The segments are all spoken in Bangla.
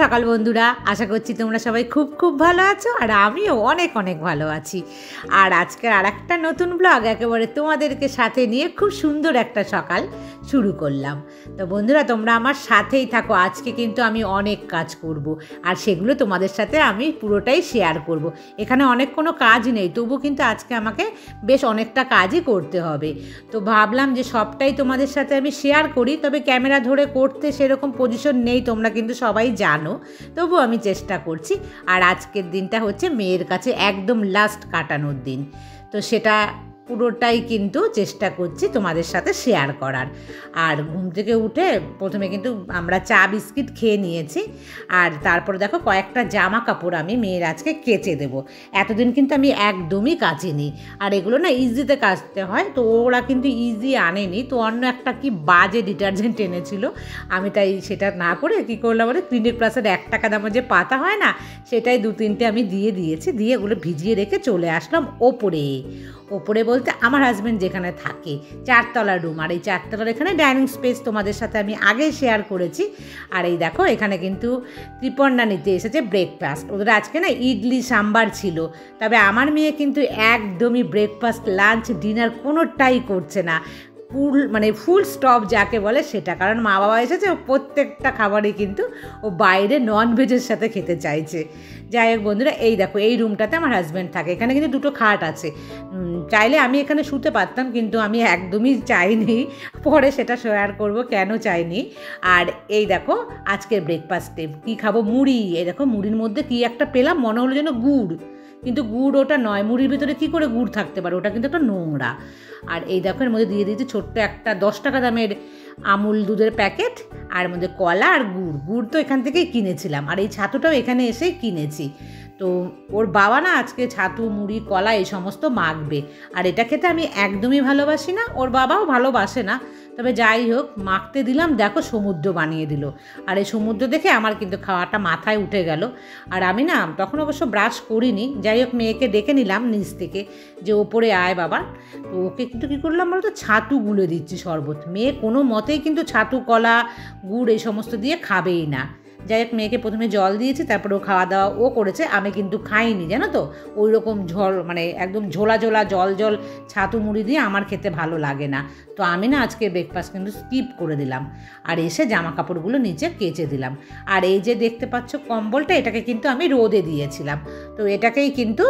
সকাল বন্ধুরা, আশা করছি তোমরা সবাই খুব খুব ভালো আছো আর আমিও অনেক অনেক ভালো আছি। আর আজকের আর একটা নতুন ব্লগ একেবারে তোমাদেরকে সাথে নিয়ে খুব সুন্দর একটা সকাল শুরু করলাম। তো বন্ধুরা, তোমরা আমার সাথেই থাকো। আজকে কিন্তু আমি অনেক কাজ করব আর সেগুলো তোমাদের সাথে আমি পুরোটাই শেয়ার করব। এখানে অনেক কোনো কাজ নেই, তবু কিন্তু আজকে আমাকে বেশ অনেকটা কাজই করতে হবে। তো ভাবলাম যে সবটাই তোমাদের সাথে আমি শেয়ার করি, তবে ক্যামেরা ধরে করতে সেরকম পজিশন নেই, তোমরা কিন্তু সবাই জানো, তবু আমি চেষ্টা করছি। আর আজকের দিনটা হচ্ছে মেয়ের কাছে একদম লাস্ট কাটানোর দিন, তো সেটা পুরোটাই কিন্তু চেষ্টা করছি তোমাদের সাথে শেয়ার করার। আর ঘুম থেকে উঠে প্রথমে কিন্তু আমরা চা বিস্কিট খেয়ে নিয়েছি, আর তারপরে দেখো কয়েকটা জামা কাপড় আমি মেয়ের আজকে কেচে দেবো। এতদিন কিন্তু আমি একদমই কাচিনি, আর এগুলো না ইজিতে কাচতে হয়, তো ওরা কিন্তু ইজি আনেনি, তো অন্য একটা কি বাজে ডিটারজেন্ট এনেছিল। আমি তাই সেটা না করে কী করলাম বলে, ক্লিনিক প্লাসের 1 টাকা দামের যে পাতা হয় না, সেটাই 2-3টে আমি দিয়ে দিয়েছি, দিয়ে ওগুলো ভিজিয়ে রেখে চলে আসলাম ওপরে বলতে আমার হাজব্যান্ড যেখানে থাকে, 4তলার রুম। আর এই 4তলার এখানে ডাইনিং স্পেস তোমাদের সাথে আমি আগেই শেয়ার করেছি। আর এই দেখো এখানে কিন্তু ত্রিপর্ণা নিতে এসেছে ব্রেকফাস্ট। ওদের আজকে না ইডলি সাম্বার ছিল, তবে আমার মেয়ে কিন্তু একদমই ব্রেকফাস্ট লাঞ্চ ডিনার কোনোটাই করছে না। ফুল স্টপ যাকে বলে সেটা, কারণ মা বাবা এসেছে, ও প্রত্যেকটা খাবারই কিন্তু ও বাইরে ননভেজের সাথে খেতে চাইছে। যাই হোক বন্ধুরা, এই দেখো এই রুমটাতে আমার হাজব্যান্ড থাকে। এখানে কিন্তু 2টো খাট আছে, চাইলে আমি এখানে শুতে পারতাম, কিন্তু আমি একদমই চাইনি, পরে সেটা শেয়ার করব কেন চাইনি। আর এই দেখো আজকের ব্রেকফাস্টে কী খাবো, মুড়ি। এই দেখো মুড়ির মধ্যে কী একটা পেলাম, মনে হলো যেন গুড়, কিন্তু গুড় ওটা নয়। মুড়ির ভিতরে কী করে গুড় থাকতে পারে, ওটা কিন্তু একটা নোংরা। আর এই দেখো এর মধ্যে দিয়ে দিয়েছি ছোট্ট একটা 10 টাকা দামের আমুল দুধের প্যাকেট, আর মধ্যে কলা আর গুড় তো এখান থেকেই কিনেছিলাম। আর এই ছাতুটাও এখানে এসেই কিনেছি। তো ওর বাবা না আজকে ছাতু মুড়ি কলা এই সমস্ত মাখবে, আর এটা খেতে আমি একদমই ভালোবাসি না, ওর বাবাও ভালোবাসে না, তবে যাই হোক মাখতে দিলাম। দেখো সমুদ্র বানিয়ে দিল, আর এই সমুদ্র দেখে আমার কিন্তু খাওয়াটা মাথায় উঠে গেল। আর আমি না তখন অবশ্য ব্রাশ করিনি। যাই হোক মেয়েকে ডেকে নিলাম নিচ থেকে, যে ওপরে আয় বাবা। তো ওকে কিন্তু কী করলাম বলতো, ছাতু গুলে দিচ্ছি শরবত। মেয়ে কোনো মতেই কিন্তু ছাতু কলা গুড় এই সমস্ত দিয়ে খাবেই না। যাই হোক মেয়েকে প্রথমে জল দিয়েছি, তারপরে ও খাওয়া দাওয়া ও করেছে, আমি কিন্তু খাইনি, জানো তো। ওই রকম একদম ঝোলা জল ছাতু মুড়ি দিয়ে আমার খেতে ভালো লাগে না। তো আমি না আজকে ব্রেকফাস্ট কিন্তু স্কিপ করে দিলাম, আর এসে জামা কাপড়গুলো নিচে কেচে দিলাম। আর এই যে দেখতে পাচ্ছ কম্বলটা, এটাকে কিন্তু আমি রোদে দিয়েছিলাম, তো এটাকেই কিন্তু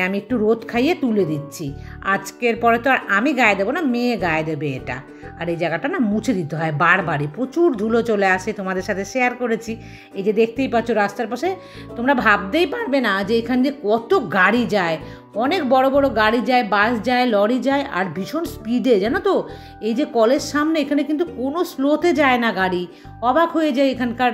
আমি একটু রোদ খাইয়ে তুলে দিচ্ছি। আজকের পরে তো আর আমি গায়ে দেবো না, মেয়ে গায়ে দেবে এটা। আর এই জায়গাটা না মুছে দিতে হয় বারবারই, প্রচুর ধুলো চলে আসে, তোমাদের সাথে শেয়ার করেছি। এই যে দেখতেই পাচ্ছ রাস্তার পাশে, তোমরা ভাবতেই পারবে না যে এখান দিয়ে কত গাড়ি যায়। অনেক বড় বড় গাড়ি যায়, বাস যায়, লরি যায়, আর ভীষণ স্পিডে, জানো তো। এই যে কলেজ সামনে, এখানে কিন্তু কোনো স্লোতে যায় না গাড়ি। অবাক হয়ে যায় এখানকার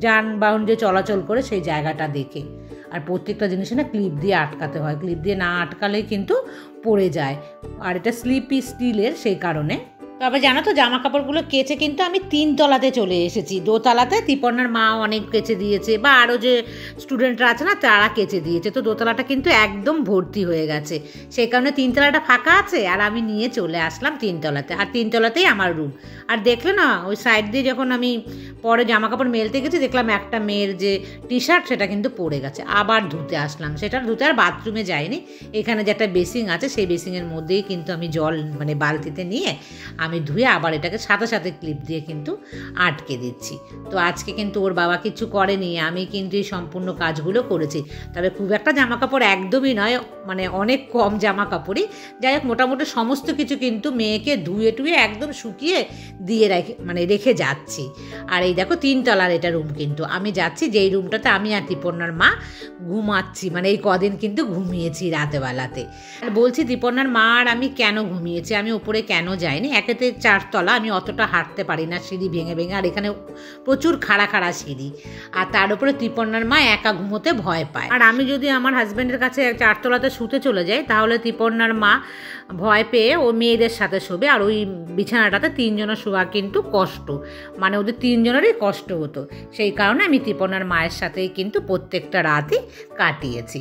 যানবাহন যে চলাচল করে সেই জায়গাটা দেখে। আর প্রত্যেকটা জিনিসে না ক্লিপ দিয়ে আটকাতে হয়, ক্লিপ দিয়ে না আটকালেই কিন্তু পড়ে যায়। আর এটা স্লিপি স্টিলের, সেই কারণে। তবে জানো তো জামা কাপড়গুলো কেচে কিন্তু আমি 3তলাতে চলে এসেছি। 2তলাতে ত্রিপর্ণার মা অনেক কেচে দিয়েছে, বা আরও যে স্টুডেন্টরা আছে না তারা কেচে দিয়েছে, তো 2তলাটা কিন্তু একদম ভর্তি হয়ে গেছে। সেই কারণে 3তলাটা ফাঁকা আছে, আর আমি নিয়ে চলে আসলাম 3তলাতে। আর 3তলাতেই আমার রুম। আর দেখলে না ওই সাইড দিয়ে যখন আমি পরে জামা কাপড় মেলতে গেছি, দেখলাম একটা মেয়ের যে টি শার্ট সেটা কিন্তু পড়ে গেছে, আবার ধুতে আসলাম। সেটা ধুতে আর বাথরুমে যাইনি, এখানে যে একটা বেসিং আছে সেই বেসিংয়ের মধ্যেই কিন্তু আমি জল বালতিতে নিয়ে আমি ধুয়ে আবার এটাকে সাথে সাথে ক্লিপ দিয়ে কিন্তু আটকে দিচ্ছি। তো আজকে কিন্তু ওর বাবা কিছু করেনি, আমি কিন্তু এই সম্পূর্ণ কাজগুলো করেছি। তবে খুব একটা জামা কাপড় একদমই নয়, অনেক কম জামা কাপড়ই। যাই হোক মোটামুটি সমস্ত কিছু কিন্তু মেয়েকে ধুয়ে টুয়ে একদম শুকিয়ে দিয়ে রেখে যাচ্ছি। আর এই দেখো 3তলার এটা রুম, কিন্তু আমি যাচ্ছি যেই রুমটাতে আমি আর ত্রিপর্ণার মা ঘুমাচ্ছি, এই কদিন কিন্তু ঘুমিয়েছি রাতেবেলাতে। আর বলছি ত্রিপর্ণার মা আর আমি কেন ঘুমিয়েছি, আমি উপরে কেন যাইনি। একেতে 4তলা, আমি অতটা হাঁটতে পারি না, সিঁড়ি ভেঙে, আর এখানে প্রচুর খাড়া সিঁড়ি, আর তার উপরে ত্রিপর্ণার মা একা ঘুমোতে ভয় পায়। আর আমি যদি আমার হাজব্যান্ডের কাছে 4তলাতে শুতে চলে যাই, তাহলে ত্রিপর্ণার মা ভয় পেয়ে ও মেয়েদের সাথে শোবে, আর ওই বিছানাটাতে 3জনের শোয়া কিন্তু কষ্ট, ওদের 3জনেরই কষ্ট হতো। সেই কারণে আমি ত্রিপর্ণার মায়ের সাথেই কিন্তু প্রত্যেকটা রাতই কাটিয়েছি।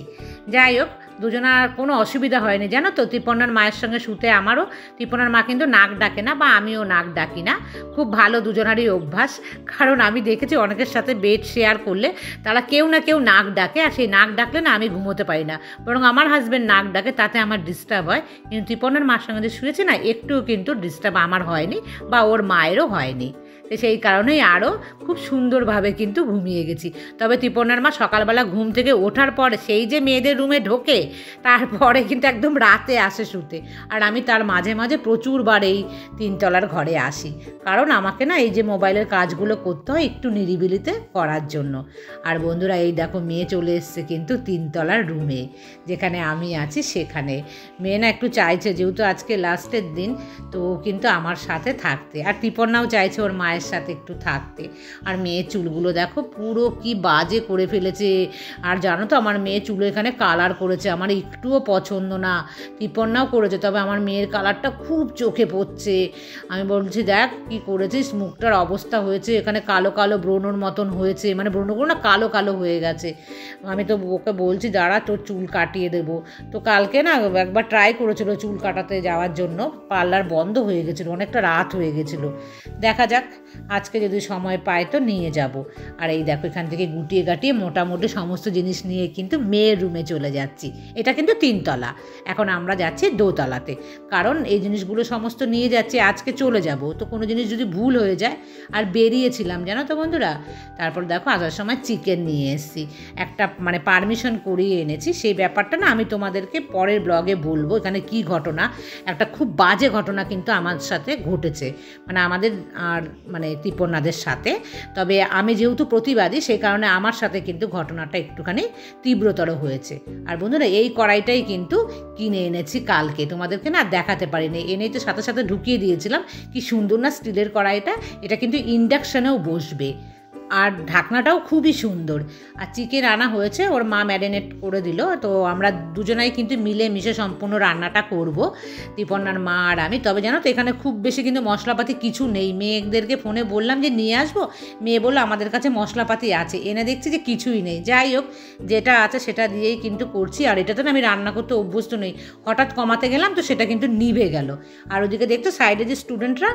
যাই হোক দুজনার কোনো অসুবিধা হয়নি, জানো তো। ত্রিপর্ণার মায়ের সঙ্গে শুতে আমারও, ত্রিপর্ণার মা কিন্তু নাক ডাকে না বা আমিও নাক ডাকি না, খুব ভালো দুজনারই অভ্যাস। কারণ আমি দেখেছি অনেকের সাথে বেড শেয়ার করলে তারা কেউ না কেউ নাক ডাকে, আর সেই নাক ডাকলে না আমি ঘুমোতে পারি না, বরং আমার হাজব্যান্ড নাক ডাকে, তাতে আমার ডিস্টার্ব হয়। কিন্তু ত্রিপর্ণার মার সঙ্গে যে শুয়েছে না, একটুও কিন্তু ডিস্টার্ব আমার হয়নি বা ওর মায়েরও হয়নি। তো সেই কারণেই আরও খুব সুন্দরভাবে কিন্তু ঘুমিয়ে গেছি। তবে ত্রিপর্ণার মা সকালবেলা ঘুম থেকে ওঠার পরে সেই যে মেয়েদের রুমে ঢোকে, তারপরে কিন্তু একদম রাতে আসে শুতে। আর আমি তার মাঝে মাঝে প্রচুরবার এই 3 তলার ঘরে আসি, কারণ আমাকে না এই যে মোবাইলের কাজগুলো করতে হয় একটু নিরিবিলিতে করার জন্য। আর বন্ধুরা, এই দেখো মেয়ে চলে এসছে কিন্তু 3 তলার রুমে, যেখানে আমি আছি সেখানে। মেয়ে না একটু চাইছে, যেহেতু আজকে লাস্টের দিন, তো কিন্তু আমার সাথে থাকতে। আর ত্রিপর্ণাও চাইছে ওর মায়ের সাথে একটু থাকতে। আর মেয়ের চুলগুলো দেখো পুরো কি বাজে করে ফেলেছে। আর জানো তো, আমার মেয়ে চুলে এখানে কালার করেছে, আমার একটুও পছন্দ না। ত্রিপর্ণাও করেছে, তবে আমার মেয়ের কালারটা খুব চোখে পড়ছে। আমি বলছি, দেখ কি করেছিস, মুখটার অবস্থা হয়েছে, এখানে কালো কালো ব্রণর মতন হয়েছে, মানে ব্রণগুলো না কালো কালো হয়ে গেছে। আমি তো ওকে বলছি, দাঁড়া তোর চুল কাটিয়ে দেবো। তো কালকে না একবার ট্রাই করেছিল চুল কাটাতে যাওয়ার জন্য, পার্লার বন্ধ হয়ে গেছিলো, অনেকটা রাত হয়ে গেছিলো। দেখা যাক আজকে যদি সময় পায় তো নিয়ে যাব। আর এই দেখো এখান থেকে গুটিয়ে গাটিয়ে মোটামুটি সমস্ত জিনিস নিয়ে কিন্তু মেয়ের রুমে চলে যাচ্ছি। এটা কিন্তু 3 তলা, এখন আমরা যাচ্ছি 2 তলাতে, কারণ এই জিনিসগুলো সমস্ত নিয়ে যাচ্ছি, আজকে চলে যাব তো কোনো জিনিস যদি ভুল হয়ে যায়। আর বেরিয়েছিলাম জানো তো বন্ধুরা, তারপর দেখো আসার সময় চিকেন নিয়ে এসেছি, একটা মানে পারমিশন করিয়ে এনেছি। সেই ব্যাপারটা না আমি তোমাদেরকে পরের ব্লগে বলবো, এখানে কি ঘটনা, একটা খুব বাজে ঘটনা কিন্তু আমার সাথে ঘটেছে, মানে আমাদের আর মানে ত্রিপর্ণাদের সাথে। তবে আমি যেহেতু প্রতিবাদী, সেই কারণে আমার সাথে কিন্তু ঘটনাটা একটুখানি তীব্রতর হয়েছে। আর বন্ধুরা, এই কড়াইটাই কিন্তু কিনে এনেছি কালকে, তোমাদেরকে না দেখাতে পারিনি, এনেই তো সাথে সাথে ঢুকিয়ে দিয়েছিলাম। কি সুন্দর না স্টিলের কড়াইটা, এটা কিন্তু ইন্ডাকশানেও বসবে, আর ঢাকনাটাও খুবই সুন্দর। আর চিকেন আনা হয়েছে, ওর মা ম্যারিনেট করে দিল, তো আমরা দুজনাই কিন্তু মিলে মিশে সম্পূর্ণ রান্নাটা করব, ত্রিপর্ণার মা আর আমি। তবে জানো তো, এখানে খুব বেশি কিন্তু মশলাপাতি কিছু নেই। মেয়েদেরকে ফোনে বললাম যে নিয়ে আসবো, মেয়ে বললো আমাদের কাছে মশলাপাতি আছে, এনে দেখছি যে কিছুই নেই। যাই হোক, যেটা আছে সেটা দিয়েই কিন্তু করছি। আর এটাতে না আমি রান্না করতে অভ্যস্ত নেই, হঠাৎ কমাতে গেলাম তো সেটা কিন্তু নিভে গেল। আর ওদিকে দেখতো সাইডে যে স্টুডেন্টরা,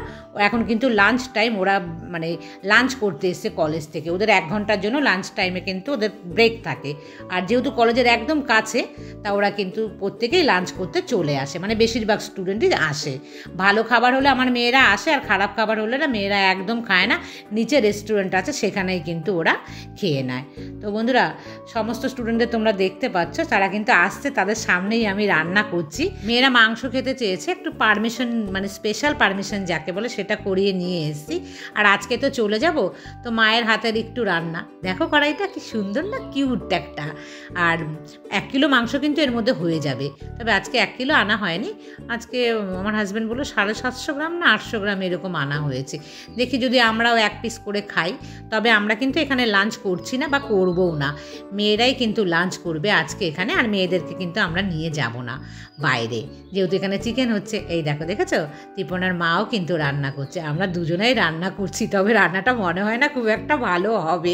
এখন কিন্তু লাঞ্চ টাইম, ওরা মানে লাঞ্চ করতে এসছে কলেজ থেকে, ওদের 1 ঘন্টার জন্য লাঞ্চ টাইমে কিন্তু ওদের ব্রেক থাকে। আর যেহেতু কলেজের একদম কাছে, তা ওরা কিন্তু প্রত্যেকেই লাঞ্চ করতে চলে আসে, মানে বেশিরভাগ স্টুডেন্টই আসে। ভালো খাবার হলে আমার মেয়েরা আসে, আর খারাপ খাবার হলে না মেয়েরা একদম খায় না, নিচে রেস্টুরেন্ট আছে সেখানেই কিন্তু ওরা খেয়ে নেয়। তো বন্ধুরা, সমস্ত স্টুডেন্টদের তোমরা দেখতে পাচ্ছ, তারা কিন্তু আসছে, তাদের সামনেই আমি রান্না করছি। মেয়েরা মাংস খেতে চেয়েছে, একটু পারমিশন মানে স্পেশাল পারমিশন যাকে বলে সেটা করিয়ে নিয়ে এসেছি। আর আজকে তো চলে যাব, তো মায়ের হাতের একটু রান্না। দেখো কড়াইটা কি সুন্দর না, কিউট একটা। আর 1 কিলো মাংস কিন্তু এর মধ্যে হয়ে যাবে। তবে আজকে 1 কিলো আনা হয়নি, আজকে আমার হাজব্যান্ড বললো 750 গ্রাম না 800 গ্রাম এরকম আনা হয়েছে। দেখি যদি আমরাও 1 পিস করে খাই। তবে আমরা কিন্তু এখানে লাঞ্চ করছি না বা করবও না, মেয়েরাই কিন্তু লাঞ্চ করবে আজকে এখানে। আর মেয়েদেরকে কিন্তু আমরা নিয়ে যাব না বাইরে, যেহেতু এখানে চিকেন হচ্ছে। এই দেখো, দেখেছো ত্রিপর্ণার মাও কিন্তু রান্না করছে, আমরা দুজনেই রান্না করছি। তবে রান্নাটা মনে হয় না খুব একটা ভালো হবে,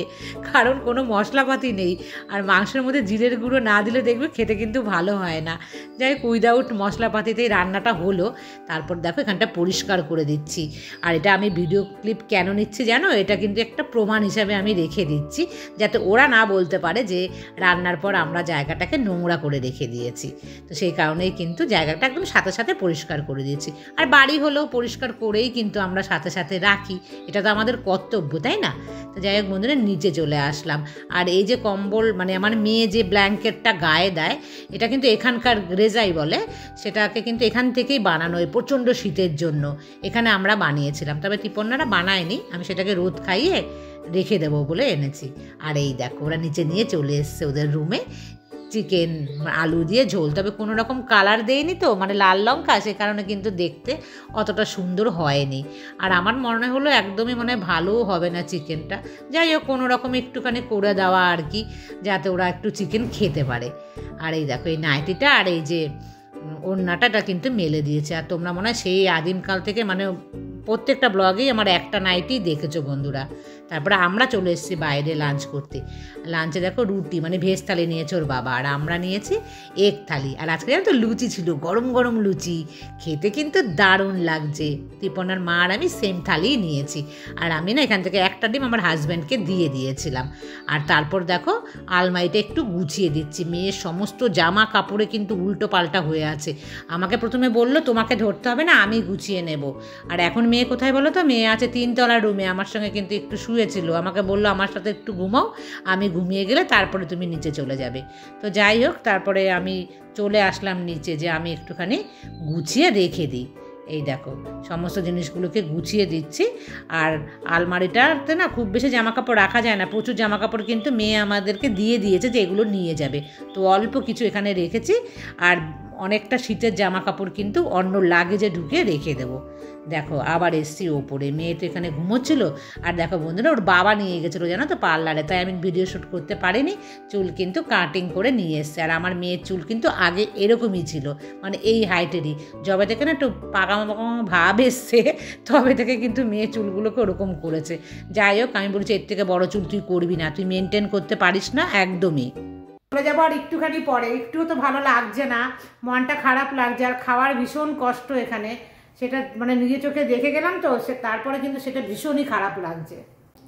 কারণ কোনো মশলাপাতি নেই। আর মাংসের মধ্যে জিরের গুঁড়ো না দিলে দেখবে খেতে কিন্তু ভালো হয় না। যাই হোক, উইদাউট মশলাপাতিতেই রান্নাটা হলো। তারপর দেখো এখানটা পরিষ্কার করে দিচ্ছি। আর এটা আমি ভিডিও ক্লিপ কেন নিচ্ছি জানো, এটা কিন্তু একটা প্রমাণ হিসাবে আমি রেখে দিচ্ছি, যাতে ওরা না বলতে পারে যে রান্নার পর আমরা জায়গাটাকে নোংরা করে রেখে দিয়েছি। তো সেই কারণেই কিন্তু জায়গাটা একদম সাথে সাথে পরিষ্কার করে দিয়েছি। আর বাড়ি হলেও পরিষ্কার করেই কিন্তু আমরা সাথে সাথে রাখি, এটা তো আমাদের কর্তব্য, তাই না? তো যাই হোক বন্ধুরা, নিচে চলে আসলাম। আর এই যে কম্বল, মানে আমার মেয়ে যে ব্ল্যাঙ্কেটটা গায়ে দেয়, এটা কিন্তু এখানকার রেজাই বলে, সেটাকে কিন্তু এখান থেকেই বানানো, এই প্রচণ্ড শীতের জন্য এখানে আমরা বানিয়েছিলাম। তবে ত্রিপর্ণারা বানায়নি, আমি সেটাকে রোদ খাইয়ে রেখে দেবো বলে এনেছি। আর এই দেখো ওরা নিচে নিয়ে চলে এসছে ওদের রুমে চিকেন আলু দিয়ে ঝোল। তবে কোনো রকম কালার দেয়নি তো, মানে লাল লঙ্কা, সে কারণে কিন্তু দেখতে অতটা সুন্দর হয়নি। আর আমার মনে হলো একদমই মানে ভালোও হবে না চিকেনটা। যাই হোক, কোনো রকম একটুখানি করে দেওয়া আর কি, যাতে ওরা একটু চিকেন খেতে পারে। আর এই দেখো এই নাইটিটা আর এই যে ওড়নাটা কিন্তু মেলে দিয়েছে। আর তোমরা মনে হয় সেই আদিমকাল থেকে মানে প্রত্যেকটা ব্লগেই আমার একটা নাইটই দেখেছো বন্ধুরা। তারপরে আমরা চলে এসেছি বাইরে লাঞ্চ করতে। লাঞ্চে দেখো রুটি মানে ভেজ থালি নিয়েছে ওর বাবা, আর আমরা নিয়েছি এগ থালি। আর আজকে জানো তো লুচি ছিল, গরম গরম লুচি, খেতে কিন্তু দারুণ লাগছে। ত্রিপর্ণার মা আর আমি সেম থালিই নিয়েছি। আর আমি না এখান থেকে একটা ডিম আমার হাজব্যান্ডকে দিয়ে দিয়েছিলাম। আর তারপর দেখো আলমারিটা একটু গুছিয়ে দিচ্ছি। মেয়ের সমস্ত জামা কাপড়ে কিন্তু উল্টো পাল্টা হয়ে আছে। আমাকে প্রথমে বললো তোমাকে ধরতে হবে না, আমি গুছিয়ে নেব। আর এখন মেয়ে কোথায় বলো তো? মেয়ে আছে 3তলার রুমে, আমার সঙ্গে কিন্তু একটু শুয়েছিল। আমাকে বললো আমার সাথে একটু ঘুমাও, আমি ঘুমিয়ে গেলে তারপরে তুমি নিচে চলে যাবে। তো যাই হোক, তারপরে আমি চলে আসলাম নিচে যে আমি একটুখানি গুছিয়ে রেখে দিই। এই দেখো সমস্ত জিনিসগুলোকে গুছিয়ে দিচ্ছি। আর আলমারিটাতে না খুব বেশি জামাকাপড় রাখা যায় না, প্রচুর জামাকাপড় কিন্তু মেয়ে আমাদেরকে দিয়ে দিয়েছে যে এগুলো নিয়ে যাবে। তো অল্প কিছু এখানে রেখেছি, আর অনেকটা শীতের জামাকাপড় কিন্তু অন্য লাগেজে ঢুকিয়ে রেখে দেবো। দেখো আবার এসছি ওপরে, মেয়ে তো এখানে ঘুমোচ্ছিল। আর দেখো বন্ধুরা, ওর বাবা নিয়ে গেছিলো জানো তো পার্লারে, তাই আমি ভিডিও শ্যুট করতে পারিনি। চুল কিন্তু কাটিং করে নিয়ে এসছে। আর আমার মেয়ের চুল কিন্তু আগে এরকমই ছিল, মানে এই হাইটেরই। যবে থেকে না একটু পাকামো পাকামো ভাব এসছে, তবে থেকে কিন্তু মেয়ের চুলগুলোকে ওরকম করেছে। যাই হোক, আমি বলছি এর থেকে বড় চুল তুই করবি না, তুই মেনটেন করতে পারিস না একদমই। চলে যাবো আর একটুখানি পরে। একটুও তো ভালো লাগছে না, মনটা খারাপ লাগছে। আর খাওয়ার ভীষণ কষ্ট এখানে, সেটা মানে নিজে চোখে দেখে গেলাম তো, তারপরে কিন্তু সেটা ভীষণই খারাপ লাগছে।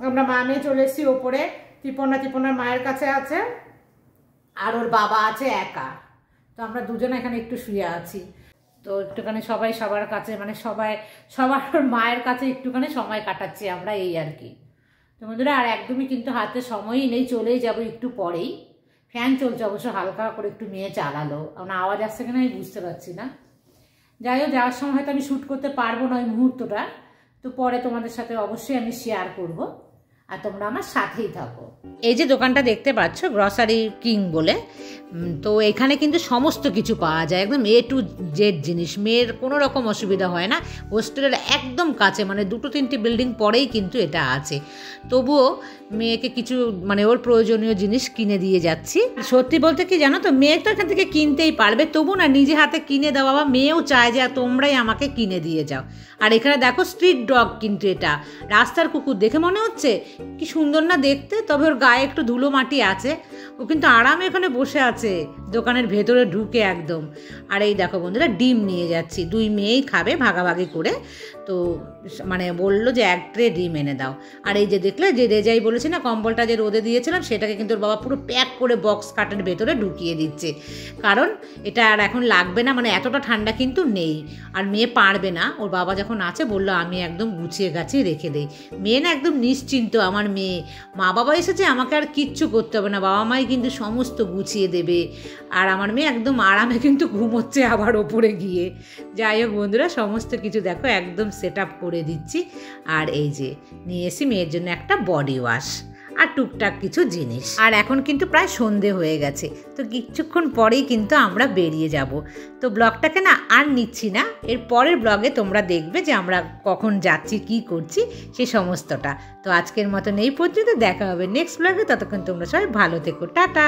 আমরা মা মেয়ে চলে এসেছি ওপরে। ত্রিপর্ণার মায়ের কাছে আছে, আর ওর বাবা আছে একা। তো আমরা দুজনে এখানে একটু শুয়ে আছি। তো একটুখানি সবাই সবার কাছে, মানে সবার মায়ের কাছে একটুখানি সময় কাটাচ্ছি আমরা, এই আর কি। তো বন্ধুরা, আর একদমই কিন্তু হাতে সময়ই নেই, চলেই যাবো একটু পরেই। ফ্যান চলছে অবশ্য, হালকা করে একটু মেয়ে চালালো, আমার আওয়াজ আসছে কিনা আমি বুঝতে পারছি না। যাই হোক, যাওয়ার সময় হয়তো আমি শ্যুট করতে পারবো না ওই মুহূর্তটা, তো পরে তোমাদের সাথে অবশ্যই আমি শেয়ার করব, আর তোমরা আমার সাথেই থাকো। এই যে দোকানটা দেখতে পাচ্ছ, গ্রসারি কিং বলে, তো এখানে কিন্তু সমস্ত কিছু পাওয়া যায়, একদম A to Z জিনিস। মেয়ের কোনো রকম অসুবিধা হয় না। হোস্টেলের একদম কাছে, মানে 2-3টি বিল্ডিং পরেই কিন্তু এটা আছে। তবুও মেয়েকে কিছু মানে ওর প্রয়োজনীয় জিনিস কিনে দিয়ে যাচ্ছি। সত্যি বলতে কি জানো তো, মেয়ে তো এখান থেকে কিনতেই পারবে, তবু না নিজে হাতে কিনে দেওয়া, বা মেয়েও চায় যে তোমরাই আমাকে কিনে দিয়ে যাও। আর এখানে দেখো স্ট্রিট ডগ, কিন্তু এটা রাস্তার কুকুর, দেখে মনে হচ্ছে কি সুন্দর না দেখতে। তবে ওর গায়ে একটু ধুলো মাটি আছে, ও কিন্তু আরামে এখানে বসে আছে দোকানের ভেতরে ঢুকে একদম। আর এই দেখো বন্ধুরা, ডিম নিয়ে যাচ্ছি, 2 মেয়েই খাবে ভাগাভাগি করে। তো মানে বললো যে 1 ট্রে ডিম এনে দাও। আর এই যে দেখলে যে রেজাই বলেছি না কম্বলটা যে রোদে দিয়েছিলাম, সেটাকে কিন্তু ওর বাবা পুরো প্যাক করে বক্স কাটের ভেতরে ঢুকিয়ে দিচ্ছে, কারণ এটা আর এখন লাগবে না, মানে এতটা ঠান্ডা কিন্তু নেই। আর মেয়ে পারবে না, ওর বাবা যখন আছে বললো আমি একদম গুছিয়ে গাছিয়ে রেখে দেই। মেয়ে না একদম নিশ্চিন্ত আমার মেয়ে, মা বাবা এসেছে আমাকে আর কিচ্ছু করতে হবে না, বাবা মাই কিন্তু সমস্ত গুছিয়ে দেবে। আর আমার মেয়ে একদম আরামে কিন্তু ঘুমোচ্ছে আবার ওপরে গিয়ে। যাই হোক বন্ধুরা, সমস্ত কিছু দেখো একদম সেট আপ করে দিচ্ছি। আর এই যে নিয়ে এসি মেয়ের জন্য একটা বডি ওয়াশ আর টুকটাক কিছু জিনিস। আর এখন কিন্তু প্রায় সন্ধে হয়ে গেছে, তো কিছুক্ষণ পরেই কিন্তু আমরা বেরিয়ে যাব। তো ব্লগটাকে না আর নিচ্ছি না, এর পরের ব্লগে তোমরা দেখবে যে আমরা কখন যাচ্ছি, কি করছি, সেই সমস্তটা। তো আজকের মতন এই পর্যন্ত, দেখা হবে নেক্সট ব্লগে। ততক্ষণ তোমরা সবাই ভালো থেকো, টাটা।